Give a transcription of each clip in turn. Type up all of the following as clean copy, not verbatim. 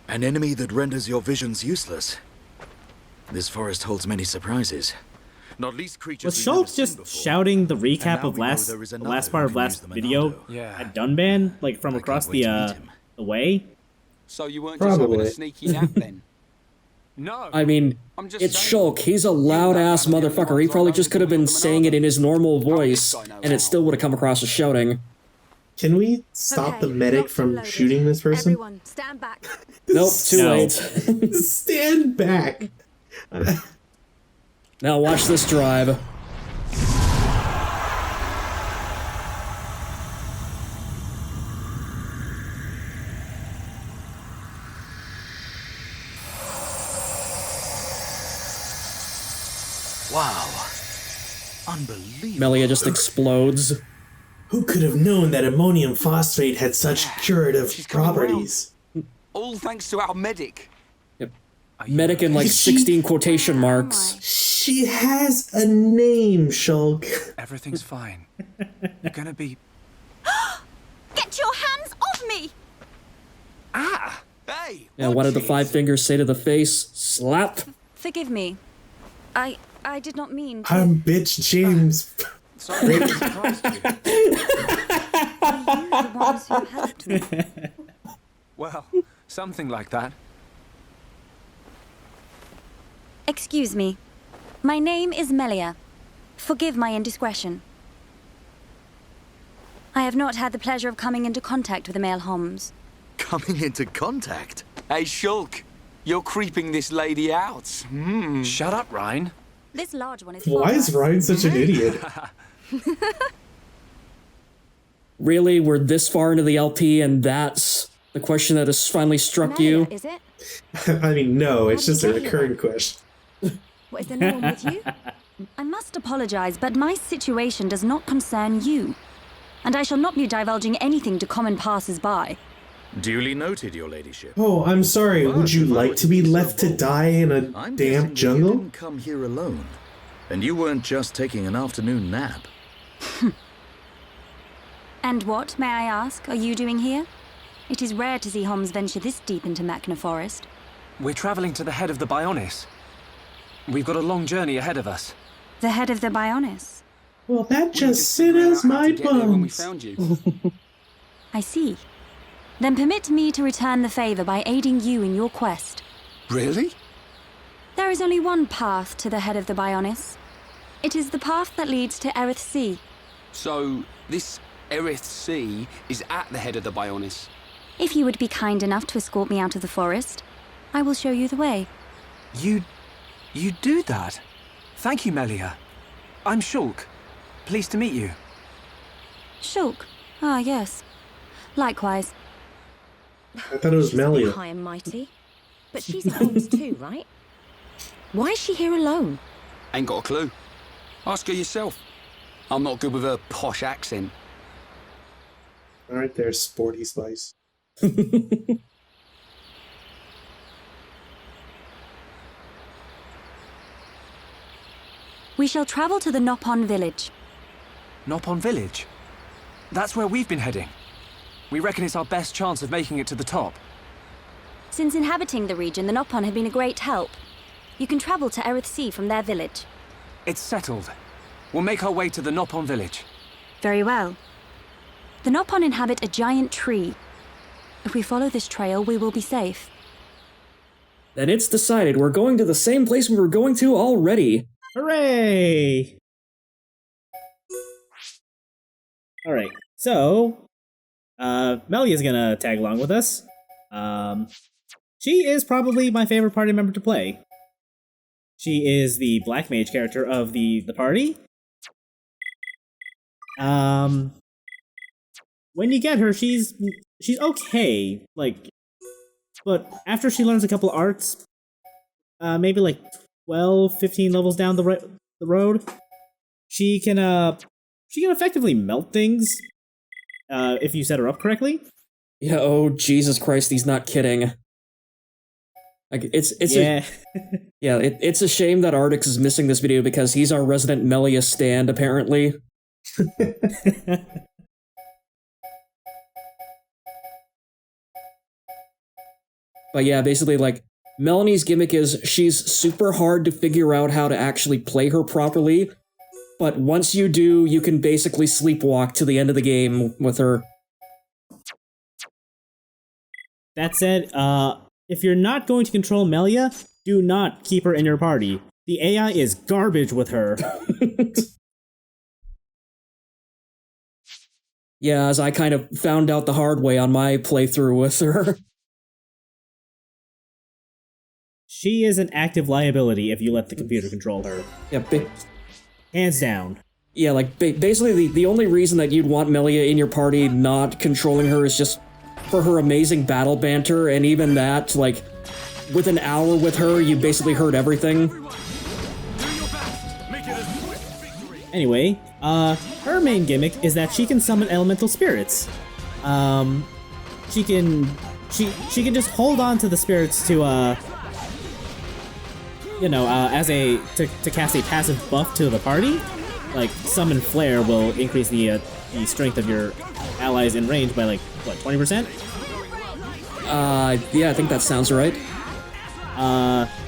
An enemy that renders your visions useless. This forest holds many surprises. Not least creatures Was we've never Shulk seen just before. shouting the recap And now of we know last there is the another last who part of can use last the video Monado. at Dunban, like from I across can't wait to meet the him. way? So you weren't just having a sneaky nap then? No. I mean, I'm just it's saying. Shulk. He's a loud-ass none of the motherfucker. only He ones I probably know just who could have can been wield the saying it in his normal voice, this guy knows and it how. still would have come across as shouting. Can we stop the medic from shooting this person? Everyone, stand back. Nope, too No. late. Stand back. Now watch this drive. Wow. Unbelievable. Melia just explodes. Who could have known that ammonium phosphate had such curative She's coming properties? All thanks to our medic. Yep. Medic in like 16 quotation marks. She has a name, Shulk. Everything's fine. You're gonna be. Get your hands off me! Ah! Hey! Now, what did the watch five it. fingers say to the face? Slap. Forgive me. I did not mean to. I'm bitch James. Sorry, I surprised you. Are you the ones who helped me? Well, something like that. Excuse me. My name is Melia. Forgive my indiscretion. I have not had the pleasure of coming into contact with the male Homs. Coming into contact. Hey, Shulk. You're creeping this lady out. Shut up, Ryan. This large one is Why is Ryan such an idiot? Really? We're this far into the LP and that's the question that has finally struck Melia, you? is it? I mean, no, it's How just did a you get recurring here? question. What, is there no one with you? I must apologize, but my situation does not concern you. And I shall not be divulging anything to common passers-by. Duly noted, your ladyship. Oh, I'm sorry. But Would you if I like were to be so left to bold, die in a I'm damp guessing that You jungle? didn't come here alone. And you weren't just taking an afternoon nap. And what, may I ask, are you doing here? It is rare to see Homs venture this deep into Machna Forest. We're traveling to the head of the Bionis. We've got a long journey ahead of us. The head of the Bionis. Well, that We were just sit figuring as out how my to get there when we bones. found you. I see. Then permit me to return the favor by aiding you in your quest. Really? There is only one path to the head of the Bionis. It is the path that leads to Erith Sea. So, this Erith Sea is at the head of the Bionis. If you would be kind enough to escort me out of the forest, I will show you the way. You do that? Thank you, Melia. I'm Shulk. Pleased to meet you. Shulk. Ah, yes. Likewise. I thought it was Melia. High and mighty. But she's a Holmes too, right? Why is she here alone? Ain't got a clue. Ask her yourself. I'm not good with her posh accent. Alright there, Sporty Spice. We shall travel to the Nopon village. Nopon Village? That's where we've been heading. We reckon it's our best chance of making it to the top. Since inhabiting the region, the Nopon have been a great help. You can travel to Erith Sea from their village. It's settled. We'll make our way to the Nopon Village. Very well. The Nopon inhabit a giant tree. If we follow this trail, we will be safe. Then it's decided. We're going to the same place we were going to already. Hooray! Alright, so Melia's gonna tag along with us. She is probably my favorite party member to play. She is the Black Mage character of the party. When you get her, she's okay, like, but after she learns a couple arts, maybe like 12, 15 levels down the road, she can effectively melt things, if you set her up correctly. Yeah, oh, Jesus Christ, he's not kidding. Like, it's it's a shame that Artix is missing this video because he's our resident Melia stand, apparently. But yeah, basically, like, Melanie's gimmick is she's super hard to figure out how to actually play her properly, but once you do, you can basically sleepwalk to the end of the game with her. That said, if you're not going to control Melia, do not keep her in your party. The AI is garbage with her. Yeah, as I kind of found out the hard way on my playthrough with her. She is an active liability if you let the computer control her. Yeah, Hands down. yeah, like, basically the only reason that you'd want Melia in your party not controlling her is just for her amazing battle banter, and even that, like, with an hour with her, you basically heard everything. Anyway, her main gimmick is that she can summon elemental spirits. She can just hold on to the spirits to to cast a passive buff to the party. Like, summon flare will increase the strength of your allies in range by, like, what, 20%? Yeah, I think that sounds right.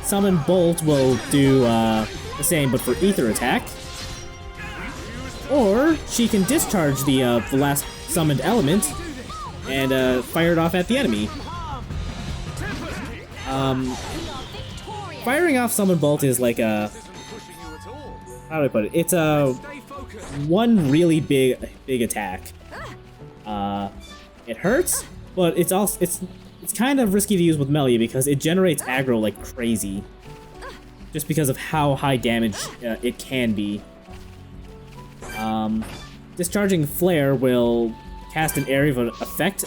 Summon bolt will do the same, but for ether attack. Or she can discharge the last summoned element and fire it off at the enemy. Firing off summon bolt is like a, how do I put it? It's a one really big attack. It hurts, but it's also it's kind of risky to use with Melia because it generates aggro like crazy, just because of how high damage it can be. Discharging Flare will cast an area of effect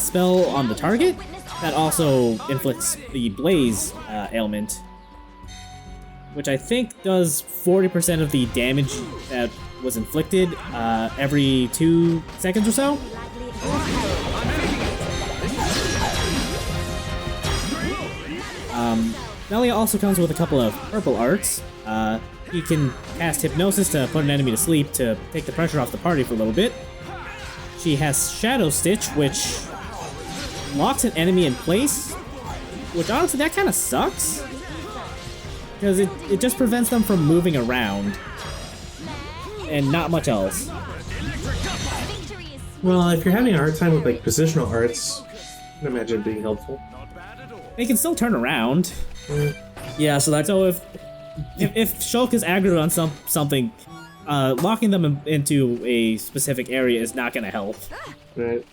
spell on the target that also inflicts the Blaze ailment, which I think does 40% of the damage that was inflicted every 2 seconds or so. Melia also comes with a couple of purple arts. You can cast Hypnosis to put an enemy to sleep to take the pressure off the party for a little bit. She has Shadow Stitch, which locks an enemy in place, which honestly, that kind of sucks. Because it just prevents them from moving around. And not much else. Well, if you're having a hard time with, like, positional arts, I can imagine it being helpful. They can still turn around. Yeah, so that's... So if Shulk is aggroed on something, locking them into a specific area is not going to help. Right.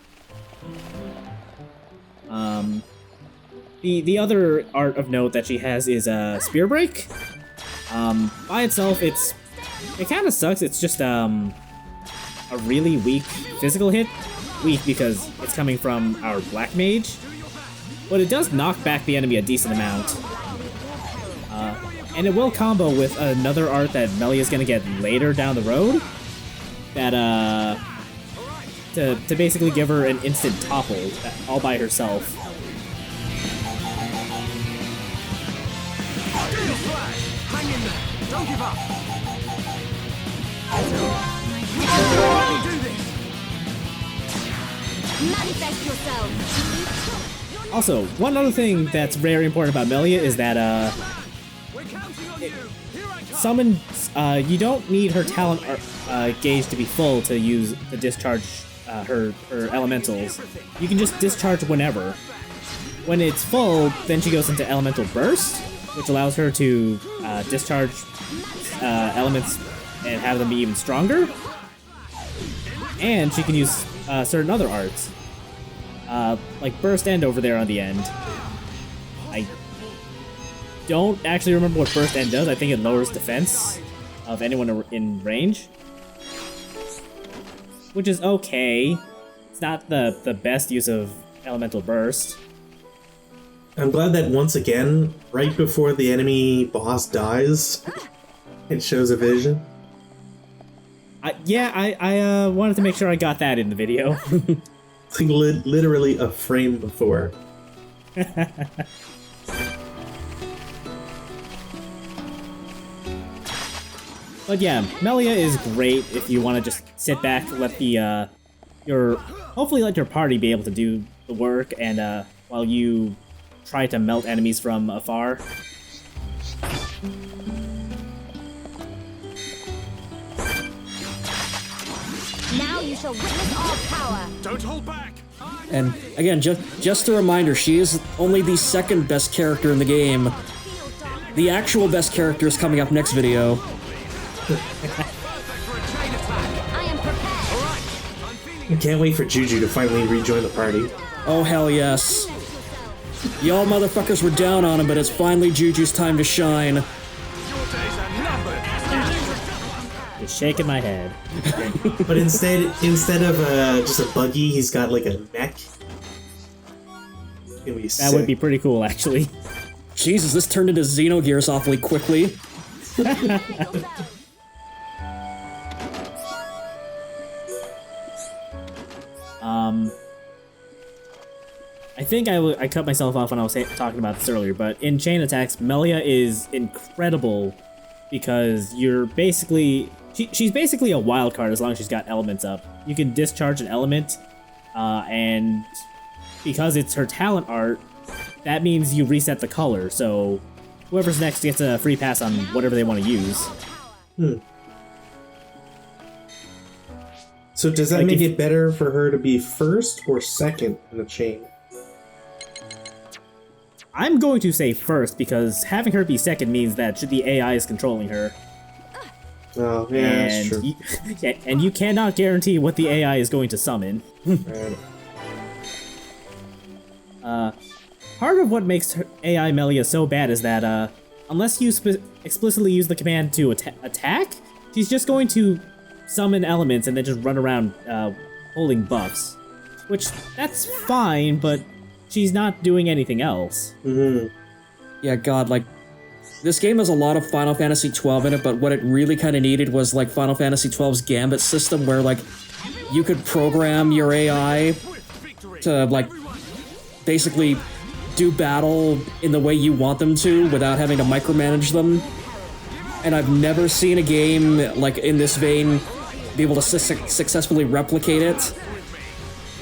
The other art of note that she has is Spear Break. By itself, it kind of sucks. It's just a really weak physical hit. Weak because it's coming from our Black Mage, but it does knock back the enemy a decent amount. And it will combo with another art that Melia's gonna get later down the road. That to basically give her an instant topple all by herself. Hang in there. Don't give up. Do this. Manifest yourself. Also, one other thing that's very important about Melia is that summon. You don't need her talent gauge to be full to discharge her elementals. You can just discharge whenever. When it's full, then she goes into Elemental Burst, which allows her to discharge elements and have them be even stronger. And she can use certain other arts, like Burst End over there on the end. I don't actually remember what Burst End does. I think it lowers defense of anyone in range, which is okay. It's not the best use of Elemental Burst. I'm glad that once again, right before the enemy boss dies, it shows a vision. I wanted to make sure I got that in the video. It's like literally a frame before. But yeah, Melia is great if you want to just sit back, let hopefully let your party be able to do the work, and while you try to melt enemies from afar. Now you shall witness our power. Don't hold back! And again, just a reminder, she is only the second best character in the game. The actual best character is coming up next video. I am prepared. I can't wait for Juju to finally rejoin the party. Oh hell yes. Y'all motherfuckers were down on him, but it's finally Juju's time to shine. Your days are numbered! Just shaking my head. But instead of just a buggy, he's got like a mech. That would be pretty cool, actually. Jesus, this turned into Xenogears awfully quickly. I think I cut myself off when I was talking about this earlier, but in chain attacks, Melia is incredible because you're basically... She's basically a wild card as long as she's got elements up. You can discharge an element, and because it's her talent art, that means you reset the color, so whoever's next gets a free pass on whatever they want to use. So does that make it better for her to be first or second in the chain? I'm going to say first, because having her be second means that the AI is controlling her. Oh, yeah, that's true. And you cannot guarantee what the AI is going to summon. Right. Part of what makes her AI Melia so bad is that, unless you explicitly use the command to attack, she's just going to summon elements and then just run around, holding buffs. Which, that's fine, but she's not doing anything else. Yeah, God, like, this game has a lot of Final Fantasy XII in it, but what it really kind of needed was, like, Final Fantasy XII's Gambit system, where, like, you could program your AI to, like, basically do battle in the way you want them to without having to micromanage them. And I've never seen a game, like, in this vein be able to successfully replicate it.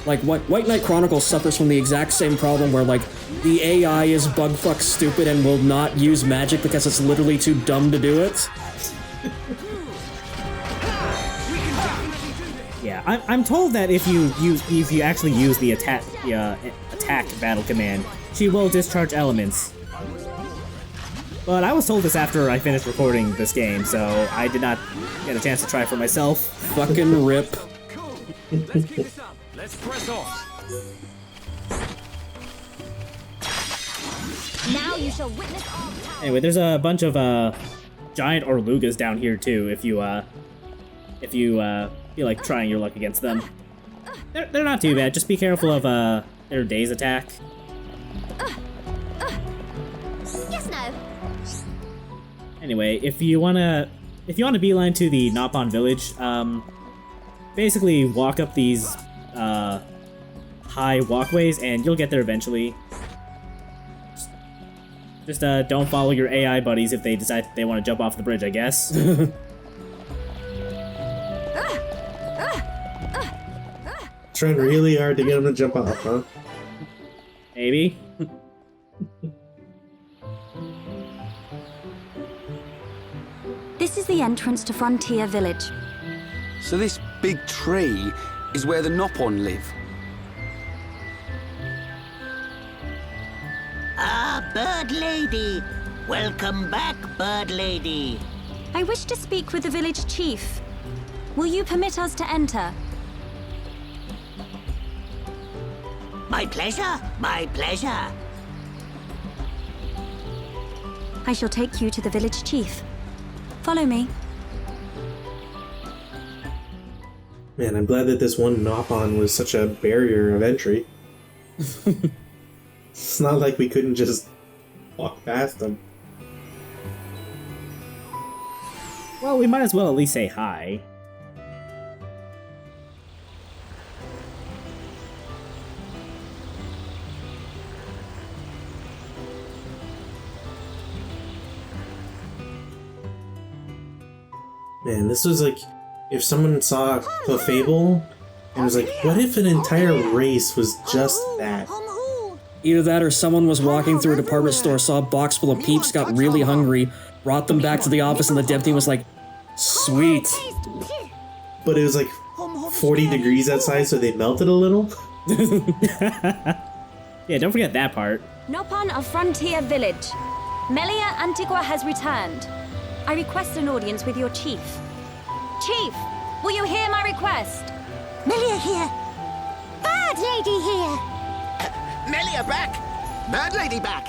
Like, White Knight Chronicles suffers from the exact same problem where, like, the AI is bugfuck stupid and will not use magic because it's literally too dumb to do it. Yeah, I'm told that if you actually use the attack battle command, she will discharge elements. But I was told this after I finished recording this game, so I did not get a chance to try it for myself. Fucking rip. Let's keep this up. Let's press on. Now you shall witness our power. Anyway, there's a bunch of giant Orlugas down here too. If you feel like trying your luck against them, they're not too bad. Just be careful of their daze attack. Yes, no. Anyway, if you wanna beeline to the Nopon village, basically walk up these high walkways and you'll get there eventually. Just don't follow your AI buddies if they decide they want to jump off the bridge, I guess. Trying really hard to get him to jump off, huh? Maybe. This is the entrance to Frontier Village. So this big tree is where the Nopon live. Ah, Bird Lady! Welcome back, Bird Lady! I wish to speak with the village chief. Will you permit us to enter? My pleasure, my pleasure! I shall take you to the village chief. Follow me. Man, I'm glad that this one Nopon was such a barrier of entry. It's not like we couldn't just walk past them. Well, we might as well at least say hi. Man, this was like, if someone saw Clefable and was like, what if an entire race was just that? Either that or someone was walking through a department store, saw a box full of peeps, got really hungry, brought them back to the office, and the dev team was like, sweet. But it was like 40 degrees outside, so they melted a little. Yeah, don't forget that part. Nopon of Frontier Village. Melia Antigua has returned. I request an audience with your chief. Chief, will you hear my request? Melia here. Bird lady here. Melia back! Bird lady back!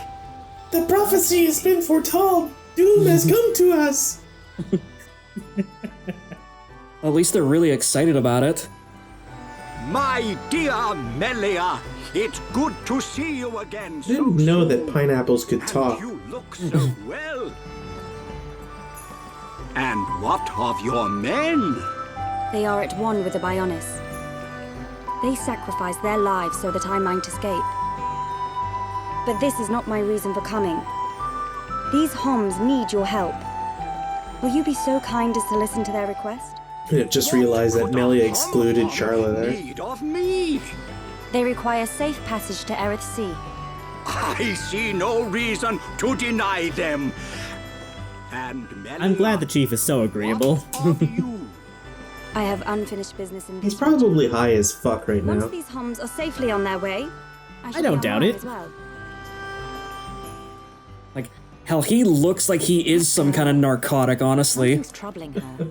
The prophecy has been foretold. Doom has come to us. At least they're really excited about it. My dear Melia, it's good to see you again. I didn't know that pineapples could talk. You look so well. And what of your men? They are at one with the Bionis. They sacrificed their lives so that I might escape. But this is not my reason for coming. These Homs need your help. Will you be so kind as to listen to their request? I just realized that Melia excluded Charla there. Need of me. They require safe passage to Erith Sea. I see no reason to deny them. And Melia, I'm glad the chief is so agreeable. what of you? I have unfinished business in He's this probably high as fuck right Once now. these Homs are safely on their way, I don't doubt it. As well. Like, hell, he looks like he is some kind of narcotic, honestly. Something's troubling her.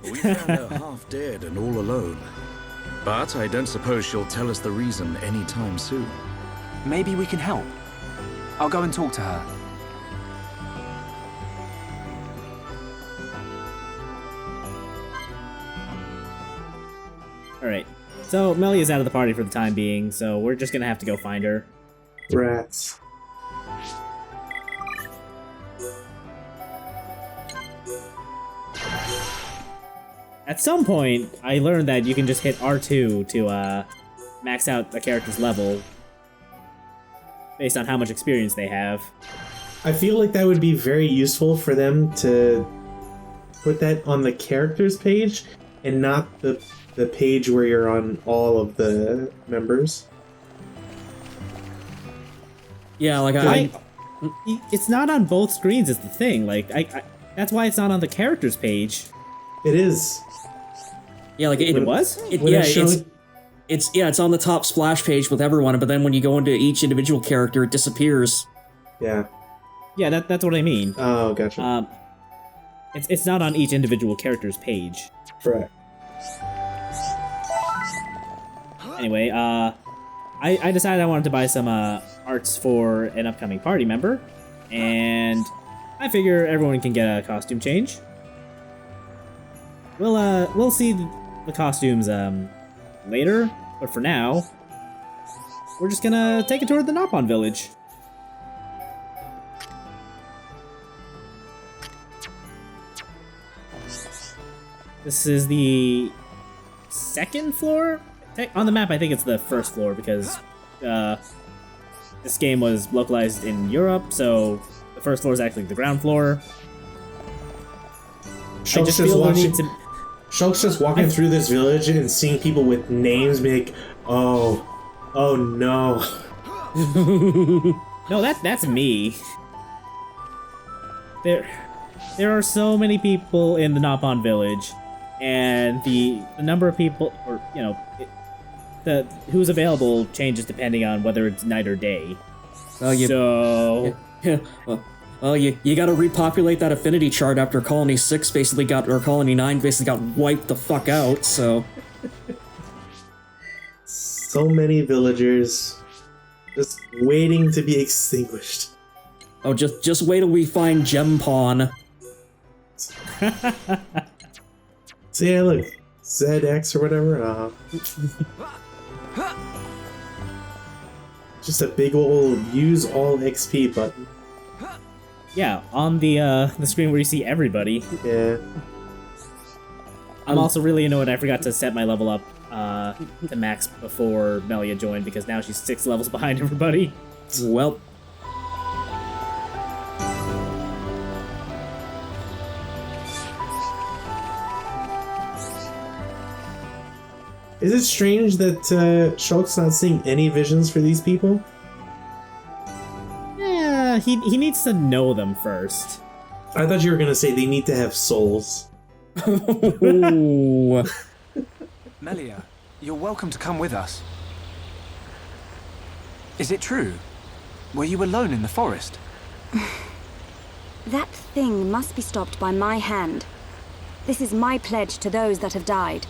We found her half dead and all alone. But I don't suppose she'll tell us the reason anytime soon. Maybe we can help. I'll go and talk to her. Alright. So, Melia's out of the party for the time being, so we're just gonna have to go find her. Rats. At some point, I learned that you can just hit R2 to max out a character's level based on how much experience they have. I feel like that would be very useful for them to put that on the characters page and not the page where you're on all of the members. Yeah, like It's not on both screens is the thing. Like, that's why it's not on the characters page. It is. Yeah, like It was? It's on the top splash page with everyone, but then when you go into each individual character, it disappears. Yeah. Yeah, that's what I mean. Oh, gotcha. It's not on each individual character's page. Correct. Anyway, I decided I wanted to buy some arts for an upcoming party member, and I figure everyone can get a costume change. We'll see the costumes later, but for now, we're just gonna take a tour of the Nopon village. This is the second floor? On the map, I think it's the first floor because this game was localized in Europe, so the first floor is actually the ground floor. Shulk's just walking through this village and seeing people with names, being like, oh no. No, that's me. There are so many people in the Nopon village, and the number of people, or who's available changes depending on whether it's night or day. Well, you gotta repopulate that affinity chart after Colony 6 basically got, or Colony 9 basically got wiped the fuck out, so... So many villagers just waiting to be extinguished. Oh, just wait till we find Gem Pawn. So yeah, look, ZX or whatever, just a big old use all XP button. Yeah, on the screen where you see everybody. Yeah. I'm also really annoyed I forgot to set my level up to max before Melia joined, because now she's 6 levels behind everybody. Well... Is it strange that Shulk's not seeing any visions for these people? he needs to know them first. I thought you were gonna say they need to have souls. Ooh. Melia, you're welcome to come with us. Is it true? Were you alone in the forest? That thing must be stopped by my hand. This is my pledge to those that have died.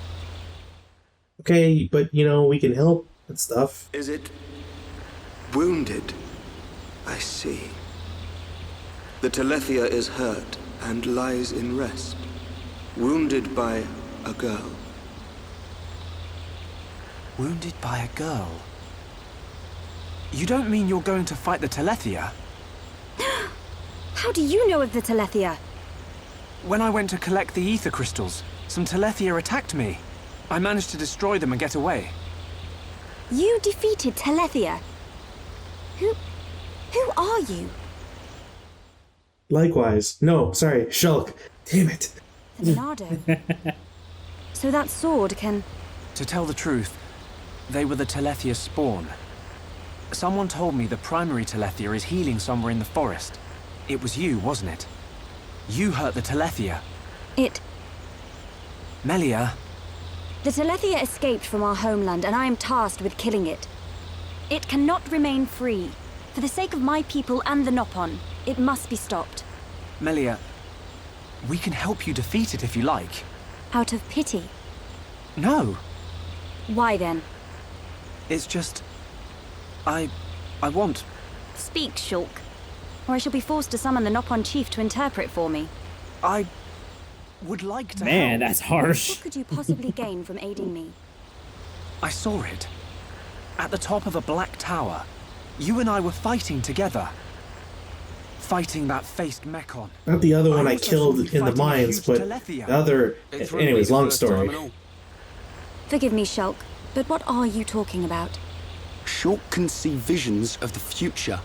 Okay, but you know, we can help and stuff. Is it wounded? I see. The Telethia is hurt and lies in rest, wounded by a girl. Wounded by a girl? You don't mean you're going to fight the Telethia? How do you know of the Telethia? When I went to collect the ether crystals, some Telethia attacked me. I managed to destroy them and get away. You defeated Telethia? Who are you? Likewise. No, sorry, Shulk. Damn it. Bernardo. So that sword can... To tell the truth, they were the Telethia spawn. Someone told me the primary Telethia is healing somewhere in the forest. It was you, wasn't it? You hurt the Telethia. It... Melia. The Telethia escaped from our homeland, and I am tasked with killing it. It cannot remain free. For the sake of my people and the Nopon, it must be stopped. Melia, we can help you defeat it if you like. Out of pity? No. Why then? It's just... I want... Speak, Shulk, or I shall be forced to summon the Nopon chief to interpret for me. I would like to Man, help. that's harsh. What could you possibly gain from aiding me? I saw it. At the top of a black tower. You and I were fighting together. Fighting that faced Mekon. Not the other one I also killed saw you in the fighting a mines, huge but Telethia. the other... It's really Anyways, the long first time story. and all. Forgive me, Shulk, but what are you talking about? Shulk can see visions of the future.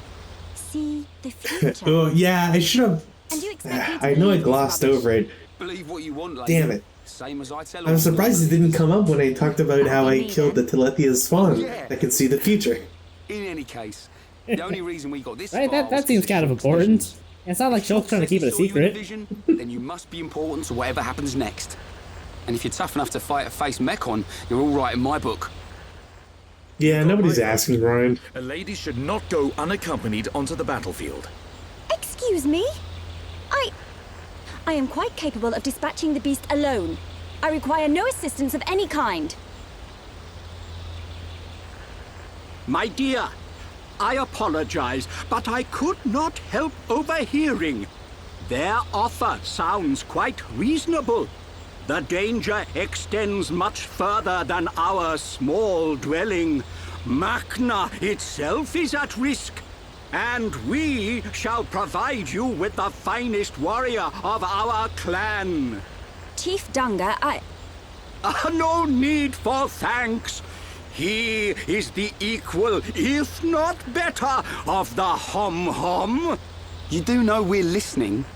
See the future? Oh, yeah, I should have... And you expect me to I know I believe this glossed rubbish? over it. Believe what you want, lady. Damn it. Same as I tell I was all surprised it the didn't come up when I talked about how I Me killed the then? Telethia's spawn Yeah. that can see the future. In any case, the only reason we got this Right, far that was seems 'cause kind of Shulk's important. visions. It's not like Shulk's trying to keep it a Says he saw you in secret. vision, then you must be important to whatever happens next. And if you're tough enough to fight a face Mekon, you're all right in my book. Yeah, nobody's asking, Ryan. A lady should not go unaccompanied onto the battlefield. Excuse me? I am quite capable of dispatching the beast alone. I require no assistance of any kind. My dear, I apologize, but I could not help overhearing. Their offer sounds quite reasonable. The danger extends much further than our small dwelling. Makna itself is at risk, and we shall provide you with the finest warrior of our clan. Chief Dunga, No need for thanks. He is the equal, if not better, of the Hom-Hom. You do know we're listening.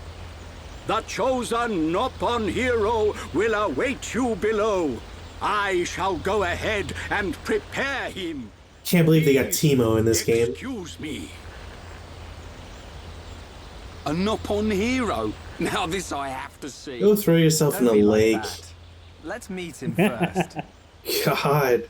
The chosen Nopon hero will await you below. I shall go ahead and prepare him. Can't believe they got Teemo in this game. Excuse me. A Nopon hero. Now this I have to see. Go throw yourself in Don't the be like lake. that. Let's meet him first. God.